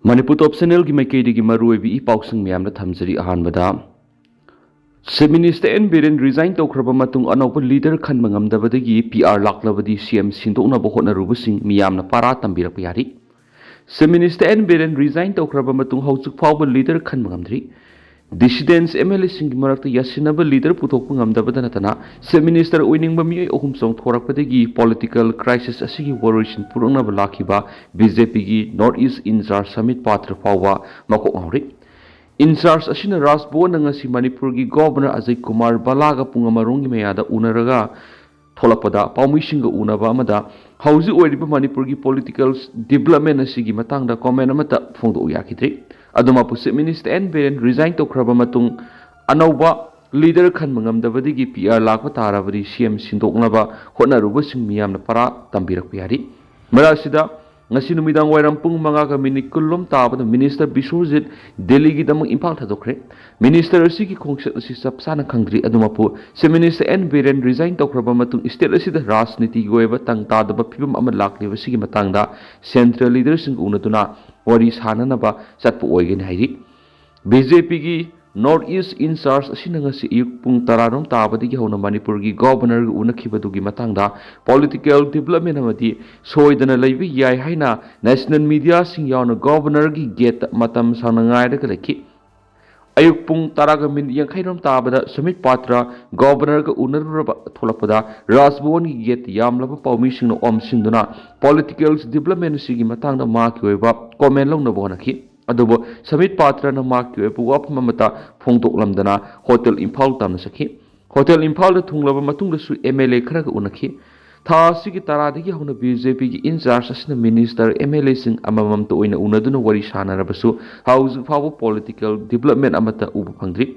Manipur top channel gi mai kedi gi maroi bi pausing miyam na thamjari ahan bada Chief Minister N Biren resign tawkraba matung anaupa leader khan mangam dabadagi PR laklabadi CM sindokna bo hotna rubusing miyam na para tambirak yari Chief Minister N Biren resign tawkraba matung hausuk fawba leader khan mangamdri Dissidents MLA sing marakta yasinaba leader puthokpa ngamdabada natana Chief Minister oiningba Miyoi ahum chongthoklak political crisis asigi Waroisin puraknaba lakhiba BJP gi North East in charge Sambit patra fawba makok ngawri in charge asina Rasbo na ngasi Manipur gi Governor Ajay Kumar Balaga pungamarong mayada unaraga tholakpada pawmisinga unaba amada hauji oiriba Manipur gi political development asigi matangda comment amata phongdo yakidri aduma pu Chief Minister N Biren resign tawkraba matung anauba leader khan mangamdabadigi PR lakpa tarabadi CM sindoknaba hotnarubasing miyamna para tambirak yari marasida ngasi numidang wairam pung mangaga minikulum tabada Minister Biswajit Delhi gi damang impal thadokre Minister asigi khongset asi sapsana khangri aduma pu Chief Minister N Biren resign tawkraba matung state asida rajniti goeba tangtadaba phibam ama lakliba sigi matangda central leaders sing unaduna wari sananaba chatpu oigen hairi BJP gi North East in charge asina ngasi ayuk pung taranom tabadigi hona Manipur gi governor gi unakhibadugi matangda political development amati soidana leibi yai haina national media sing yauna governor gi gate matam sanangai da kalaki ayuk pung taraga min yankhainom tabada Sambit patra governor ga unaraba tholakpada Rajbhavan gi gate yamlaba pawmi singno om singduna political development sigi matangda ma ki oiba comment longna bonaki adubo Sambit patra na mark ki oiba wapma mata phongtoklamdana hotel Imphal tamna sakhi hotel Imphal da thunglaba matungda su MLA khara ga unakhi tha sigi taradagi hona BJP gi in charge asina minister MLA sing amamam to oina unaduna wari sanarabasu house fawo political development amata uba phangdri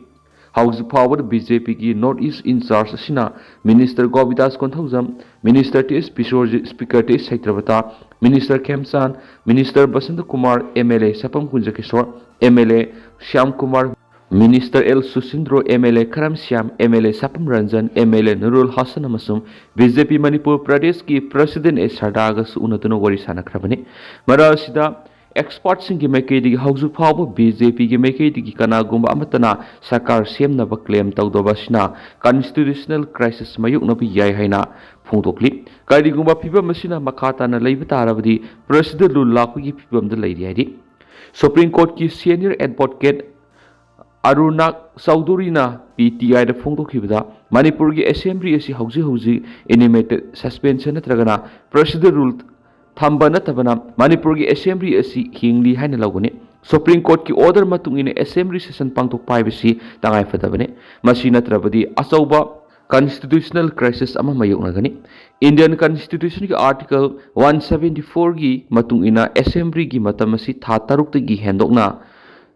house power BJP gi North East in charge asina minister Govidas Konthaujam minister TS Biswajit speaker TS Saitrabata minister Kemsan minister Basant Kumar MLA Sapam Kunjakishwar MLA Shyam Kumar Minister L Susindro MLA Karam Shyam MLA Sapam Ranjan MLA Nurul Hasan amasum BJP Manipur Pradesh ki President S Sardaga unatuna wari sanakrabani mara sida expert sing gi maikedi gi hauju phawa BJP gi maikedi gi kanagumba amatana sarkar semnaba claim tawdobasna constitutional crisis mayuk nabi yai haina phongtokli karigumba phibam masina makhata na leiba tarabadi president lul lakhu gi phibam da leiri haidi Supreme Court ki senior advocate Aruna Sauduri na PTI da phongtokhibada Manipur gi assembly asi hauji animated suspension natragana president rule thamba natabana Manipur gi assembly asi hingli haina lagone Supreme Court ki order matung ine assembly session pangtok paibasi tangai fadabane masi natrabadi asauba constitutional crisis ama mayok nagani Indian Constitution ki article 174 gi matung ina assembly gi matamasi tha taruk gi hendokna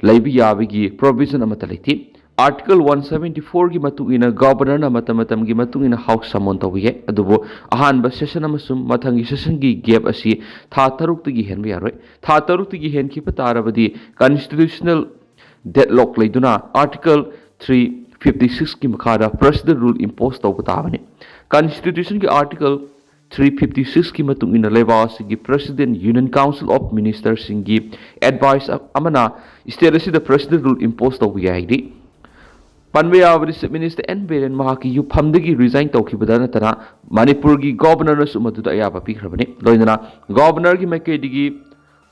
laibi yabigi provision amata leiti Article 174 gi matung ina governor na matamatam gi matung ina house summon tawiye adubo ahan ba session amasum mathangi session gi gap asi tha taruk gi hen yaroi tha taruk gi hen ki patarabadi constitutional deadlock leiduna Article 356 ki makhada president rule impose tawbani constitution gi Article 356 ki matung ina levasi gi president Union Council of Ministers singi advice amana state asi the president rule impose tawiye haidi Panbaya Chief Minister N Biren mahaki yu phamdagi resign tawkhibada natana Manipur gi governor na sumadu ayaba pikhrabani loinana governor gi maikedi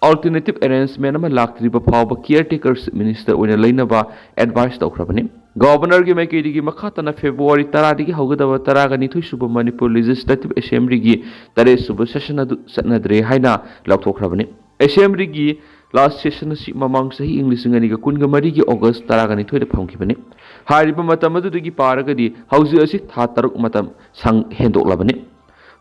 alternative arrangement ama laktriba phawba caretaker minister oina leinaba advice tawkhrabani governor gi maikedi gi makhatana February 10 digi haugadaba 10 ga nithoi suba Manipur legislative assembly gi 3 suba session adu satnadre haina laukthokhrabani assembly gi last session si mamang sahi English ngani ga kunga mari gi August 10 ga nithoi da phangkhibani hariba matam adudagi paragadi hauji asi tha taruk matam sang hendoklabani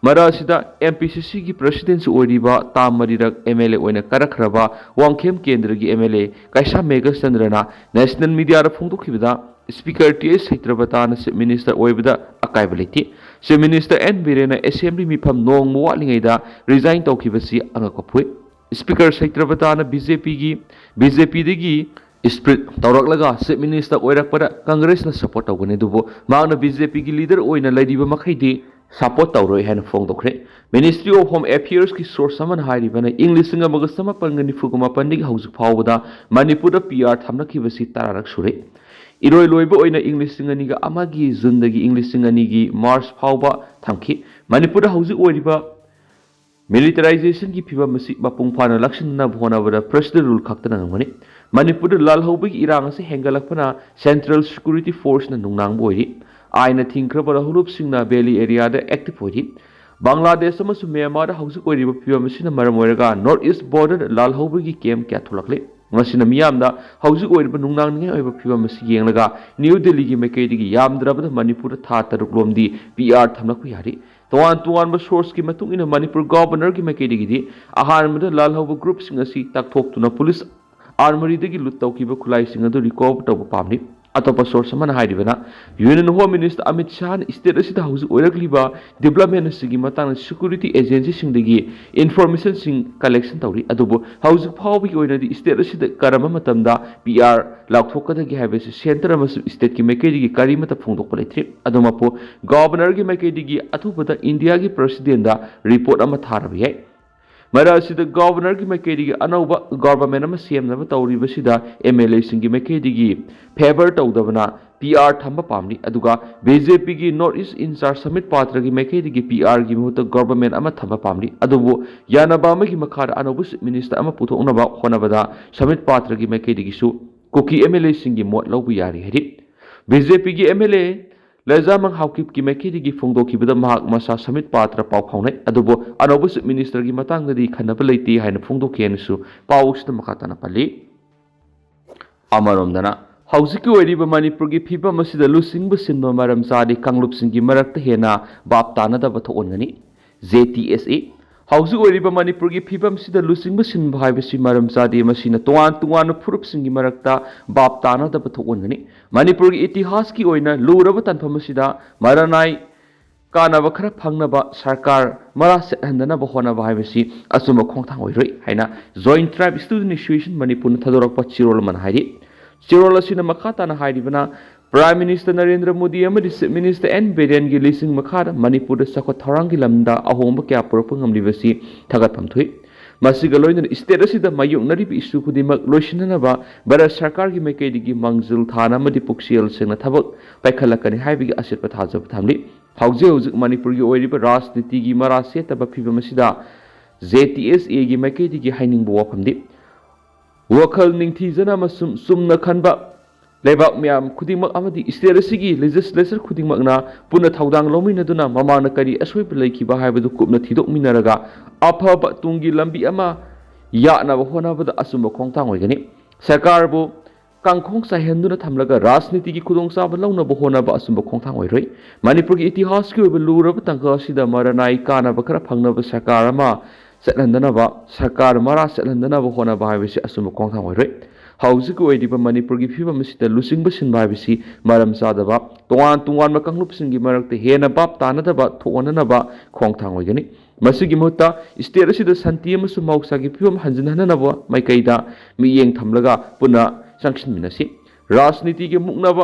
mara sida MPCC gi president oiriba tamarirak MLA oina karakhraba wangkhem kendra gi MLA kaisa megas chandrana national media ra phongdokhibada speaker TS Saitrabata na Chief Minister oibada akaibaliti Chief Minister N Birena assembly mifam nong muwalingaida resign tawkhibasi angakopui speaker Saitrabata na BJP digi Spirit tawraklaga Chief Minister oirakpada Congress na support tawgane dubo maana BJP gi leader oina laidiba makhaidi support तौर है फोंदोखरे ministry of home affairs की source समन हाइरिबने English सिंग समपन निफुगमापन हौजिक फाउबदा Manipur PR थमनखिबसी तरारक सुरे इरोय लोइब ओइना English सिंग अनिगा अमागी जुनदगी English सिंग अनिगी मार्च फाउबा थमखि Manipur हौजिक ओइरिबा militarisation की फिवम मपुंग फाना लक्षण होनाबदा president rule खक्तना ngani Manipur लालहौबगी इरांग से हेंगलकपना central security force न नुंगनांग बोइरि आइना थिंख्रबदा हुरुप सिंगना वैली एरिया दे एक्टिव होइरि बांग्लादेश अमसु म्यांमार हौजिक ओइरिबा फिवम सिना मरम ओइरगा नॉर्थ ईस्ट बॉर्डर लालहौबगी कैम्प क्या थोलकले मसिना मियामदा हौजिक ओइरिबा नुंगनांगनि ओइबा फिवम मसि येंगलगा न्यू दिल्ली की मैकेदिगी यामद्रबदा मणिपुर था तरुक लोमदी पीआर थमलकु यारि तोान तोान सोर्स की मणिपुर गवर्नर की मैकेदी अहानद लालहौब ग्रुप तकथोक्तुना पुलिस आर्मरी लुट तौकीब खुलाई रिकवर तब पामनी अतोप source union home minister Amit Shah state development security agency information collection तौरी हौजिक फाउबगी स्टेट करम पीआर लाथोकदगे है सेंटर स्टेट की मैकेदी करीमत फोंदोक लेट्री गवर्नर की मैकेदी अथुबद इंडिया की प्रेसिडेंट रिपोर्ट थारब है मरासिद गवर्नर की मैकेदी अनौब गवर्नमेंट सेमनब तौरीबसिद एमएलए की मैकेदी फेवर तौदबना पीआर थंब पामनी अदुगा बीजेपी की नॉर्थ ईस्ट इंचार्ज समित पात्र की मैकेदी पीआर की मुहूर्त गवर्नमेंट थंब पामनी अदुबु यानबा अमगी मखार अनौब मिनिस्टर पुथोनब होनबदा समित पात्र की मैकेदी कुकी एमएलए की मोट लौब यारी है बीजेपी की एमएलए लेजामंग हाउकिप की मैकेदी की फोंदोखिबदा महाक मसा समित पात्र पाव फाउनै अदुबो अनौब मिनिस्टर की मतंगदि खनब लेति हाइन फोंदोखेनसु पाउसद मखातना पल्ली अमरोमदना हौजिकी ओइरिबा मणिपुर की फिबम असिदा लुसिंगबु सिनबा मरम चादि कांगलुपसिंग की मरक्ता हेना बाप तानदब थोनगनी जेटीएसए हौजिक ओइरिबा मणिपुर की फिबम सिदा लुसिंगबु सिनबा हाइबसि मरम चादि मसिना तोआन तोआन फुरुपसिंग की मरक्ता बाप तानदब थोनगनी मणिपुर की इतिहास की ओइना लुरब तनफम असिदा मरनाई कानब खरा फंगनब सरकार मरा सेहनदनब होनब हाइबसि असुम खोंथांग ओइरोइ हाइना joint tribe student association Manipur थदोरकप चिरोल मन हाइरि चिरोल असिना मखा ताना हाइरिबना prime minister Narendra Modi chief minister N Biren की लिसिंग मखार मणिपुर चौखट थौरांगी लमदा अहोंब क्या पुरप ngमलिबसि थगतफम थुइ मसिगा लोइन स्टेट असिदा मायोंगनरिब इशू खुदिमक लोइसिननबा भारत सरकार की मैकेदी मंजिल थाना मदि पुक्सियल सेंगना थबक पाइखलकनि हाइबिगी असिरप थाजब थामली हौजिक मणिपुर की ओइरिब राजनीति की मरा सेतब फिबम असिदा जेटीएसए की मैकेदी हाइनिंग वाफमदि वखल निंगथीजना मसुम सुमना खनबा लेबाक म्याम खुदिमक अमदि स्टेट असिगी लेजिस्लेचर खुदिमकना पुना थौदांग लौमिनदुना ममांगना करी असोइब लेखिबा हाइबदु कुपना थिदोकमिनरगा अफब तुंगी लंबी अमा यानब होनबद असुम खोंथांग ओइगनि सरकारबु कांखोंग साहेंदुना थमलगा राजनीति की खुदोंचाब लौनब होनब असुम खोंथांग ओइरोइ मणिपुर की इतिहास की ओइब लुरब तंका असिदा मरनाई कानब खरा फंगनब सरकार अमा सेटलंदनब सरकार मरा सेटलंदनब होनब हाइबसि असुम खोंथांग ओइरोइ हौजिक ओइरिबा मणिपुर की फिबम असिदा लुसिंग सिनबा हाइबसि मरम चादबा तोआन तोआन कांगलुपसिंग की मरक्ते हेना बाप तानदबा थोननब खोंथांग ओइगनि मसिगी मुहूर्त स्टेट असिदा शांति अमसु मौसागी फिबम हंजनहनब माइकैदा मियेंग थमलगा पुना संक्षिनमिनसि राजनीति के मुक्नब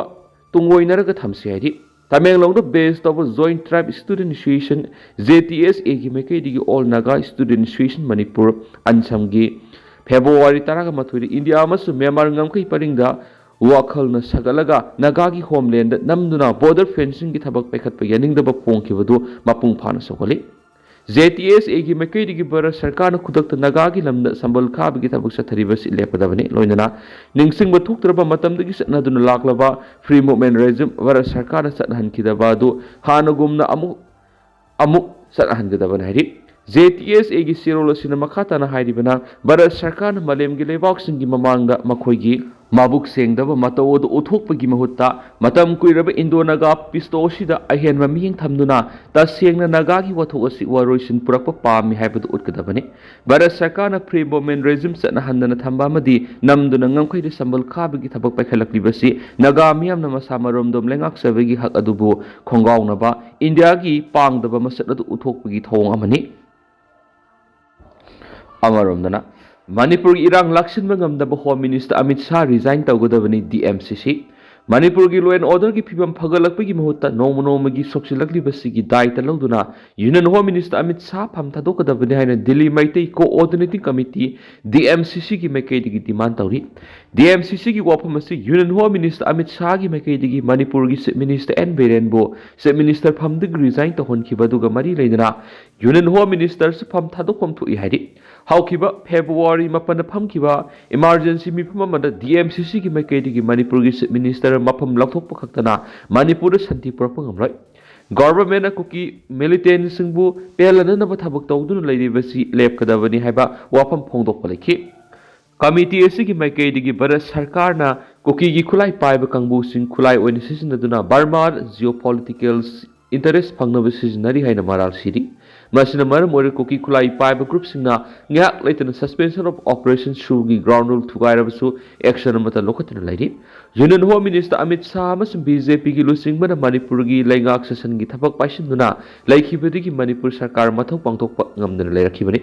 तुंगोइनरगा थमसि हाइरि तमेंगलोंग बेस तब joint tribe student association JTSA की मैकेदी all Naga student association Manipur अंसम की फेब्रुवारी 13 इंडिया म्यांमार ngमखै परिंगदा वाखलना सगलगा नागा की होमलैंड नमदुना बॉर्डर फेंसिंग की थबक पैखत यानिंगदब फोंखिबदु मपुंग फाना सगोली जेटीएसए की मैकेदी की भारत सरकार खुदक नागा की लमद संबल खाब की थबक सथरिबसि लेपदबनि लोइनना निंगसिंग थोक्तरब मतमदगी सनदुना लाक्लबा फ्री मूवमेंट रेजिम भारत सरकार सनहनखिदबादु हानगुमना अमुक सनहनगदबन हाइरि जेटीएसए की सिरोल असिना मखा ताना हाइरिबना भारत सरकार मलेम की लेबाक्सिंग की ममांगदा मखोइगी माबुक सेंगदब मतोद उथोकपगी महुत्ता मतम कुइरब इंडो नागा पिस्तोसिदा अहेन ममियंग थमदुना तसेंगना नागा की वथोक असि वारोइसिन पुरक पामी हाइबदु उटकदबने भारत सरकार फ्री मूवमेंट रेजिम सनहनदना थंबा मदि नमदुना ngमखैदि संबल खाबगी थबक पैखलक्लिबसि नागा मियामना मसा मरोमदोम लेंगाक सबगी हक अदुबु खोंगावनबा इंडिया की पांगदब मसद अदु उथोकपगी थोंग अमनि अमरोमदना मणिपुर इरांग लाक्सिनब ngमदब home minister Amit Shah resign तौगदबनी DMCC Manipur ki law and order ki phibam phagalakpagi mahutta noma gi soksilakliba daita lawduna Union Home Minister Amit Shah pham thadokadabani haina Delhi Maitai Coordinating Committee DMCC ki maikaidigi demand tawri DMCC ki wafam asi Union Home Minister Amit Shah ki maikaidigi Manipur ki Chief Minister N Biren bo Chief Minister phamdig resign tahonkibaduga mari leidana Union Home Minister se pham thadokpam thoi haidi haukiba February mapana phamkiba emergency mifam amada DMCC ki maikaidigi Manipur ki Chief Minister mafam lathokpa khaktana Manipur santi purakpa ngamloi government kuki militant singbu pelana na thabak tawduna leiribasi lepkadabani haiba wafam phongdokpa lekhi committee asigi maikaidigi Bharat Sarkar na kuki gi khulai paiba kangbu sing khulai oina sisinaduna Burma geopolitical interest phangnaba sisinari haina maral siri masina maram ore kuki khulai paiba group singna ngak leitana suspension of operations shugi ground rule thugairabasu action amata lokatna lairi Union Home Minister Amit Shah amasung BJP gi lusingmana Manipur gi laingak session gi thabak paisinduna laikhibadigi Manipur Sarkar mathau pangthokpa ngamdana leirakhibani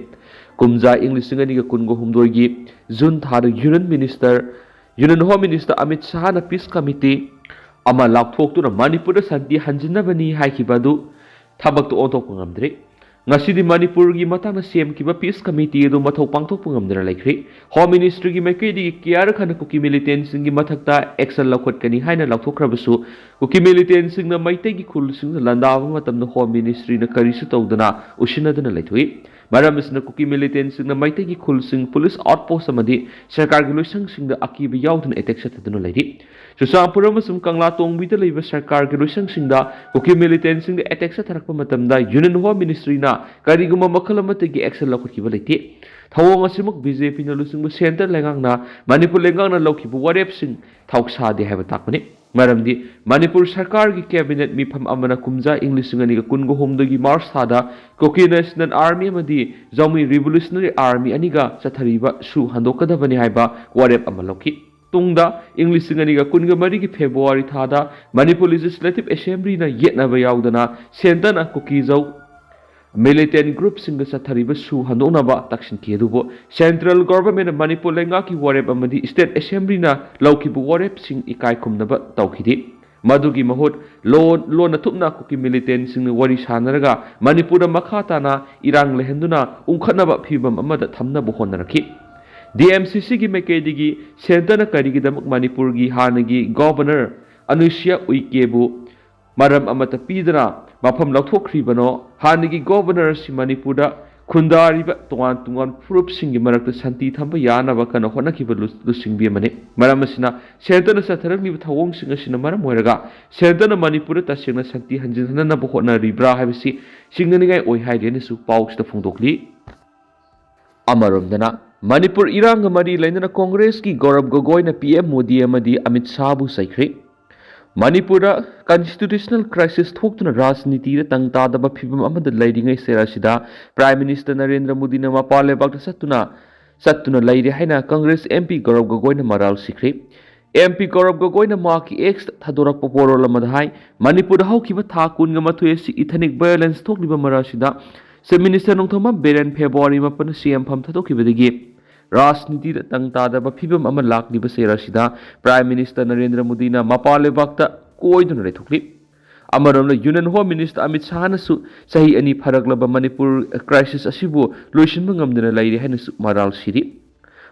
kumja English ngani ga kungo humdoi gi June thada Union Home Minister Amit Shah na peace committee ama lakthok na Manipur da santi hanjinabani haikibadu thabak to onthokpa ngamdre ngasidi Manipur gi matang CM kiba peace committee do mathau pangthokpa ngamdana laikhri Home Ministry gi maikaidi kiar khana kuki militant sing gi mathakta action lakhot haina lakthokrabasu kuki militant sing na maitai gi khul sing landawa matamna Home Ministry na karisu tawdana usinadana laithui maramsna kuki militant sing na maitai gi khul sing police outpost amadi sarkar gi loisang sing da akiba yaudna attack sataduna lairi Susampur amasung Kangla Tongbi da leiba sarkar gi loisang sing da kuki militant sing da attack satarakpa matamda Union Home Ministry na kariguma makal amata gi action lakhotkiba laiti thawong asimuk BJP na lusung center lengang na Manipur lengang na lokhibu warep sing thauksade haiba takmani maramdi Manipur Sarkar gi cabinet mifam amana kumja English ngani ga kungo homdagi March thada Koki National Army amadi Zaumi Revolutionary Army aniga chathariba su handokadabani haiba warep amalokhi tungda English ngani ga kunga mari gi February thada Manipur Legislative Assembly na yetnaba yaudana center na Koki Zau militant group singa sathariba su handonaba takshin kiedubo central government Manipur lenga ki warep amadi state assembly na laukibu warep sing ikai kumnaba tawkhidi madugi mahut lo na thupna kuki militant sing wari sanaraga Manipur makhata na irang lehenduna ungkhatnaba phibam amada thamnaba honnarakhi DMCC gi mekaidigi center na karigidamuk Manipur gi hanagi governor Anushya Uikebu maram amata pidana mafam lathokhribano hanigi governor si Manipurda khundariba tungan furup singi marakta santi thamba yanaba kana honakiba lusingbi mane maram asina center na satharagni thawong singa sina maram moiraga center na Manipur ta singna santi hanjinhana na bohona ribra habisi singnani gai oi haideni su pauks ta phungdokli amaramdana Manipur irang mari lainana Congress ki Gaurav Gogoi na PM Modi amadi Amit Shah bu saikri Manipur constitutional crisis thokuna rajniti da tangtadaba phibam amada leiringai serasida Prime Minister Narendra Modi na mapale bakta satuna leiri haina Congress MP Gaurav Gogoi na maral sikri MP Gaurav Gogoi na maki ex thadorak poporola madhai Manipur haukiba tha kunga mathue si ethnic violence thokliba marasida Chief Minister Nongthoma Beren February mapan CM pham thadokibadagi Rajniti da tangtadaba phibam ama lakliba serasida Prime Minister Narendra Modi na mapale bakta koiduna lethokli amaramna Union Home Minister Amit Shah na su sahi ani pharaglaba Manipur crisis asibu loisinba ngamdana leiri haina su maral siri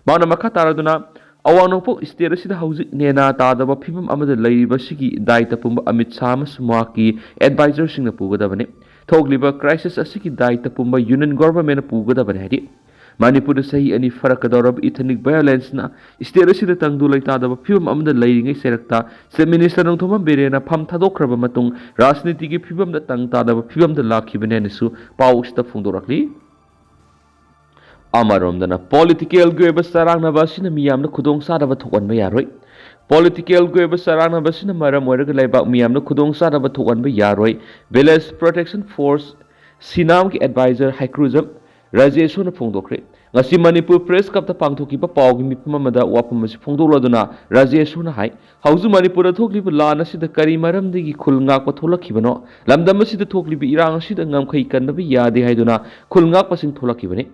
mauna makha taraduna awanopok state asida hauzik nena tadaba phibam amada leiriba sigi daita pumba Amit Shah maki advisor singna pugadabane thogliba crisis asigi daita pumba Union government pugadabane hadi Manipur sahi ani farakadorab ethnic violence na state asida tangdu laitadaba phibam amada leiringai serakta Chief Minister Nongthoma Berena pham thadokraba matung rajniti gi phibam da tangtadaba phibam da lakhibane nisu pausta phungdorakli amaromdana political goeba sarangna basina miyamna khudong sadaba thokanba yaroi political goeba sarangna basina maram oiraga laiba miyamna khudong sadaba thokanba yaroi village protection force sinam ki advisor Haikrujem Rajeshuna phongdokre ngasi Manipur press cup ta pangthokiba pawgi mipma mada wapam si phongdoloduna Rajeshuna hai hauju Manipur thokliba lana sida kari maram digi khulngak pa tholakhibano lamdam sida thokliba irang sida ngamkhai kannabi yade haiduna khulngak pasing tholakhibani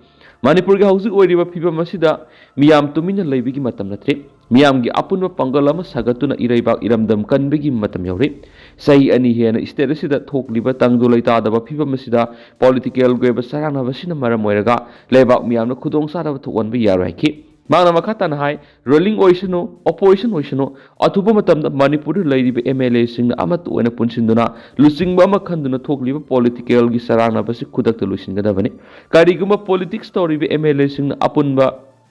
Manipur ge hauju oiriba phibam asida miyam tumina leibigi matam natre ꯃꯤꯌꯥꯝꯒꯤ ꯑꯄꯨꯟꯕ ꯄꯥꯡꯒꯜ ꯑꯃ ꯁꯥꯒꯠꯇꯨꯅ ꯏꯔꯩꯕꯥꯛ ꯏꯔꯝꯗꯝ ꯀꯟꯕꯒꯤ ꯃꯇꯝ ꯌꯧꯔꯦ ꯆꯍꯤ ꯑꯅꯤ ꯍꯦꯟꯅ ꯁ꯭ꯇꯦꯠ ꯑꯁꯤꯗ ꯊꯣꯛꯂꯤꯕ ꯇꯪꯗꯨ ꯂꯩꯇꯥꯗꯕ ꯐꯤꯕꯝ ꯑꯁꯤꯗ ꯄꯣꯂꯤꯇꯤꯀꯦꯜꯒꯤ ꯑꯣꯏꯕ ꯆꯔꯥꯡꯅꯕꯁꯤꯅ ꯃꯔꯝ ꯑꯣꯏꯔꯒ ꯂꯩꯕꯥꯛ ꯃꯤꯌꯥꯝꯅ ꯈꯨꯗꯣꯡꯆꯥꯗꯕ ꯊꯣꯛꯍꯟꯕ ꯌꯥꯔꯣꯏ ꯍꯥꯏꯈꯤ ꯃꯥꯅ ꯃꯈꯥ ꯇꯥꯅ ꯍꯥꯏ ꯔꯣꯂꯤꯡ ꯑꯣꯏꯁꯅꯨ ꯑꯣꯄꯣꯖꯤꯁꯟ ꯑꯣꯏꯁꯅꯨ ꯑꯊꯨꯕ ꯃꯇꯝꯗ ꯃꯅꯤꯄꯨꯔꯗ ꯂꯩꯔꯤꯕ MLAꯁꯤꯡꯅ ꯑꯃꯠꯇ ꯑꯣꯏꯅ ꯄꯨꯟꯁꯤꯟꯗꯨꯅ ꯂꯨꯆꯤꯡꯕ ꯑꯃ ꯈꯟꯗꯨꯅ ꯊꯣꯛꯂꯤꯕ ꯄꯣꯂꯤꯇꯤꯀꯦꯜꯒꯤ ꯆꯔꯥꯡꯅꯕꯁꯤ ꯈꯨꯗꯛꯇ ꯂꯣꯏꯁꯤꯟꯒꯗꯕꯅꯤ ꯀꯔꯤꯒꯨꯝꯕ ꯄꯣꯂꯤꯇꯤꯛꯁ ꯇꯧꯔꯤꯕ MLAꯁꯤꯡꯅ ꯑꯄꯨꯟꯕ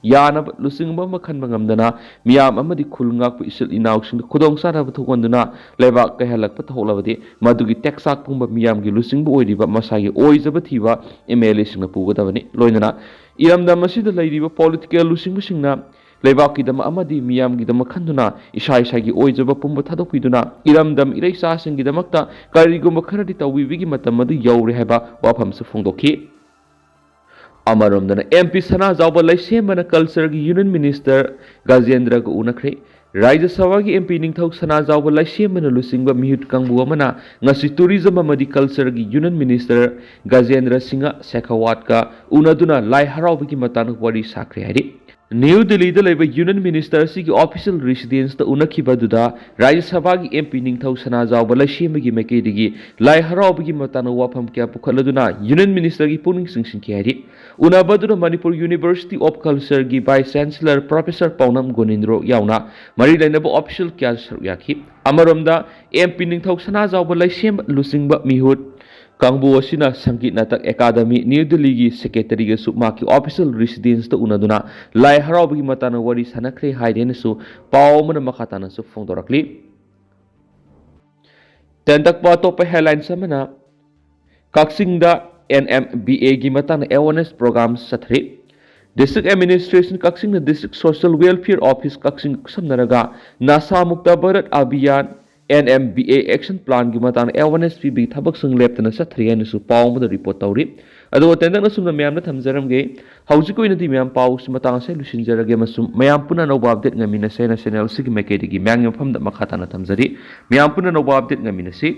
ꯌꯥꯅꯕ ꯂꯨꯆꯤꯡꯕ ꯑꯃ ꯈꯟꯕ ꯉꯝꯗꯅ ꯃꯤꯌꯥꯝ ꯑꯃꯗꯤ ꯈꯨꯜ ꯉꯥꯛꯄ ꯏꯆꯤꯜ ꯏꯅꯥꯎꯁꯤꯡꯗ ꯈꯨꯗꯣꯡꯆꯥꯗꯕ ꯊꯣꯛꯍꯟꯗꯨꯅ ꯂꯩꯕꯥꯛ ꯀꯩꯍꯜꯂꯛꯄ ꯊꯣꯛꯂꯕꯗꯤ ꯃꯗꯨꯒꯤ ꯇꯦꯛꯆꯥꯛ ꯄꯨꯡꯕ ꯃꯤꯌꯥꯝꯒꯤ ꯂꯨꯆꯤꯡꯕ ꯑꯣꯏꯔꯤꯕ ꯃꯁꯥꯒꯤ ꯑꯣꯏꯖꯕ ꯊꯤꯕ MLAꯁꯤꯡꯅ ꯄꯨꯒꯗꯕꯅꯤ ꯂꯣꯏꯅꯅ ꯏꯔꯝꯗꯝ ꯑꯁꯤꯗ ꯂꯩꯔꯤꯕ ꯄꯣꯂꯤꯇꯤꯀꯦꯜ ꯂꯨꯆꯤꯡꯕꯁꯤꯡꯅ ꯂꯩꯕꯥꯛꯀꯤꯗꯃꯛ ꯑꯃꯗꯤ ꯃꯤꯌꯥꯝꯒꯤꯗꯃꯛ ꯈꯟꯗꯨꯅ ꯏꯁꯥ ꯏꯁꯥꯒꯤ ꯑꯣꯏꯖꯕ ꯄꯨꯝꯕ ꯊꯥꯗꯣꯛꯄꯤꯗꯨꯅ ꯏꯔꯝꯗꯝ ꯏꯔꯩꯆꯥꯁꯤꯡꯒꯤꯗꯃꯛꯇ ꯀꯔꯤꯒꯨꯝꯕ ꯈꯔꯗꯤ ꯇꯧꯕꯤꯕꯒꯤ ꯃꯇꯝ ꯑꯗꯨ ꯌꯧꯔꯦ ꯍꯥꯏꯕ ꯋꯥꯐꯝꯁꯨ ꯐꯣꯡꯗꯣꯛꯈꯤ ꯑꯃꯔꯣꯝꯗꯅ MP ꯁꯅꯥꯖꯥꯎꯕ ꯂꯩꯁꯦꯝꯕꯅ ꯀꯜꯆꯔꯒꯤ ꯌꯨꯅꯤꯌꯟ ꯃꯤꯅꯤꯁꯇꯔ ꯒꯥꯖꯦꯟꯗ꯭ꯔꯒ ꯎꯅꯈ꯭ꯔꯦ ꯔꯥꯖ꯭ꯌ ꯁꯚꯥꯒꯤ MP ꯅꯤꯡꯊꯧ ꯁꯅꯥꯖꯥꯎꯕ ꯂꯩꯁꯦꯝꯕꯅ ꯂꯨꯆꯤꯡꯕ ꯃꯤꯍꯨꯠ ꯀꯥꯡꯕꯨ ꯑꯃꯅ ꯉꯁꯤ ꯇꯨꯔꯤꯖꯝ ꯑꯃꯗꯤ ꯀꯜꯆꯔꯒꯤ ꯌꯨꯅꯤꯌꯟ ꯃꯤꯅꯤꯁꯇꯔ ꯒꯥꯖꯦꯟꯗ꯭ꯔ ꯁꯤꯡꯍ ꯁꯦꯈꯥꯋꯥꯠꯀ ꯎꯅꯗꯨꯅ ꯂꯥꯏ ꯍꯔꯥꯎꯕꯒꯤ ꯃꯇꯥꯡꯗ ꯋꯥꯔꯤ ꯁꯥꯈ꯭ꯔꯦ ꯍꯥꯏꯔꯤ ꯅ꯭ꯌꯨ ꯗꯤꯜꯂꯤꯗ ꯂꯩꯕ ꯌꯨꯅꯤꯌꯟ ꯃꯤꯅꯤꯁꯇꯔ ꯑꯁꯤꯒꯤ ꯑꯣꯐꯤꯁꯤꯌꯦꯜ ꯔꯦꯁꯤꯗꯦꯟꯁꯇ ꯎꯅꯈꯤꯕꯗꯨꯗ ꯔꯥꯖ꯭ꯌ ꯁꯚꯥꯒꯤ MP ꯅꯤꯡꯊꯧ ꯁꯅꯥꯖꯥꯎꯕ ꯂꯩꯁꯦꯝꯕꯒꯤ ꯃꯥꯏꯀꯩꯗꯒꯤ ꯂꯥꯏ ꯍꯔꯥꯎꯕꯒꯤ ꯃꯇꯥꯡꯗ ꯋꯥꯐꯝ ꯀꯌꯥ ꯄꯨꯈꯠꯂꯗꯨꯅ ꯌꯨꯅꯤꯌꯟ ꯃꯤꯅꯤꯁꯇꯔꯒꯤ ꯄꯨꯛꯅꯤꯡ ꯆꯤꯡꯁꯤꯟꯈꯤ ꯍꯥꯏꯔꯤ ꯎꯅꯕꯗꯨꯅ ꯃꯅꯤꯄꯨꯔ ꯌꯨꯅꯤꯚꯔꯁꯤꯇꯤ ꯑꯣꯐ ꯀꯜꯆꯔꯒꯤ ꯚꯥꯏꯁ ꯆꯥꯟꯁꯦꯂꯔ ꯄ꯭ꯔꯣꯐꯦꯁꯔ ꯄꯥꯎꯅꯝ ꯒꯣꯅꯤꯟꯗ꯭ꯔꯣ ꯌꯥꯎꯅ ꯃꯔꯤ ꯂꯩꯅꯕ ꯑꯣꯐꯤꯁꯤꯌꯦꯜ ꯀꯌꯥ ꯁꯔꯨꯛ ꯌꯥꯈꯤ ꯑꯃꯔꯣꯝꯗ MP ꯅꯤꯡꯊꯧ ꯁꯅꯥꯖꯥꯎꯕ ꯂꯩꯁꯦꯝꯕ ꯂꯨꯆꯤꯡꯕ ꯃꯤꯍꯨꯠ ꯀꯥꯡꯕꯨ ꯑꯁꯤꯅ ꯁꯪꯒꯤꯠ ꯅꯥꯇꯛ ꯑꯦꯀꯥꯗꯃꯤ ꯅ꯭ꯌꯨ ꯗꯤꯜꯂꯤꯒꯤ ꯁꯦꯀ꯭ꯔꯦꯇꯔꯤꯒꯁꯨ ꯃꯍꯥꯛꯀꯤ ꯑꯣꯐꯤꯁꯤꯌꯦꯜ ꯔꯦꯁꯤꯗꯦꯟꯁꯇ ꯎꯅꯗꯨꯅ ꯂꯥꯏ ꯍꯔꯥꯎꯕꯒꯤ ꯃꯇꯥꯡꯗ ꯋꯥꯔꯤ ꯁꯥꯟꯅꯈ꯭ꯔꯦ ꯍꯥꯏꯔꯦꯅꯁꯨ ꯄꯥꯎ ꯑꯃꯅ ꯃꯈꯥ ꯇꯥꯅꯁꯨ ꯐꯣꯡꯗꯣꯔꯛꯂꯤ ꯇꯦꯟꯇꯛꯄ ꯑꯇꯣꯞꯄ ꯍꯦꯗꯂꯥꯏꯟꯁ ꯑꯃꯅ ꯀꯛꯆꯤꯡꯗ NMBAꯒꯤ ꯃꯇꯥꯡꯗ ꯑꯦꯋꯥꯔꯅꯦꯁ ꯄ꯭ꯔꯣꯒ꯭ꯔꯥꯝ ꯆꯠꯊꯔꯤ ꯗꯤꯁꯇ꯭ꯔꯤꯛ ꯑꯦꯗꯃꯤꯅꯤꯁꯇ꯭ꯔꯦꯁꯟ ꯀꯛꯆꯤꯡꯅ ꯗꯤꯁꯇ꯭ꯔꯤꯛ ꯁꯣꯁꯤꯌꯦꯜ ꯋꯦꯜꯐꯤꯌꯔ ꯑꯣꯐꯤꯁ ꯀꯛꯆꯤꯡ ꯈꯨꯠꯁꯝꯅꯔꯒ ꯅꯥꯁꯥ ꯃꯨꯛꯇ ꯚꯥꯔꯠ ꯑꯚꯤꯌꯥꯟ NMBA ꯑꯦꯛꯁꯟ ꯄ꯭ꯂꯥꯟꯒꯤ ꯃꯇꯥꯡꯗ ꯑꯦꯋꯥꯔꯅꯦꯁ ꯄꯤꯕꯒꯤ ꯊꯕꯛꯁꯤꯡ ꯂꯦꯞꯇꯅ ꯆꯠꯊꯔꯤ ꯍꯥꯏꯅꯁꯨ ꯄꯥꯎ ꯑꯃꯗ ꯔꯤꯄꯣꯔꯠ ꯇꯧꯔꯤ ꯑꯗꯨꯒ ꯇꯦꯟꯇꯛꯅ ꯁꯨꯝꯅ ꯃꯌꯥꯝꯗ ꯊꯝꯖꯔꯝꯒꯦ ꯍꯧꯖꯤꯛ ꯑꯣꯏꯅꯗꯤ ꯃꯌꯥꯝ ꯄꯥꯎꯁꯤ ꯃꯇꯥꯡ ꯑꯁꯤ ꯂꯣꯏꯁꯤꯟꯖꯔꯒꯦ ꯑꯃꯁꯨꯡ ꯃꯌꯥꯝ ꯄꯨꯟꯅ ꯑꯅꯧꯕ ꯑꯞꯗꯦꯠ ꯉꯝꯃꯤꯟꯅꯁꯦ ꯍꯥꯏꯅ ꯆꯦꯅꯦꯜ ꯑꯁꯤꯒꯤ ꯃꯥꯏꯀꯩꯗꯒꯤ ꯃꯌꯥꯝꯒꯤ ꯃꯐꯝꯗ ꯃꯈꯥ ꯇꯥꯅ ꯊꯝꯖꯔꯤ ꯃꯌꯥꯝ ꯄꯨꯟꯅ ꯑꯅꯧꯕ ꯑꯞꯗꯦꯠ ꯉꯝꯃꯤꯟꯅꯁꯤ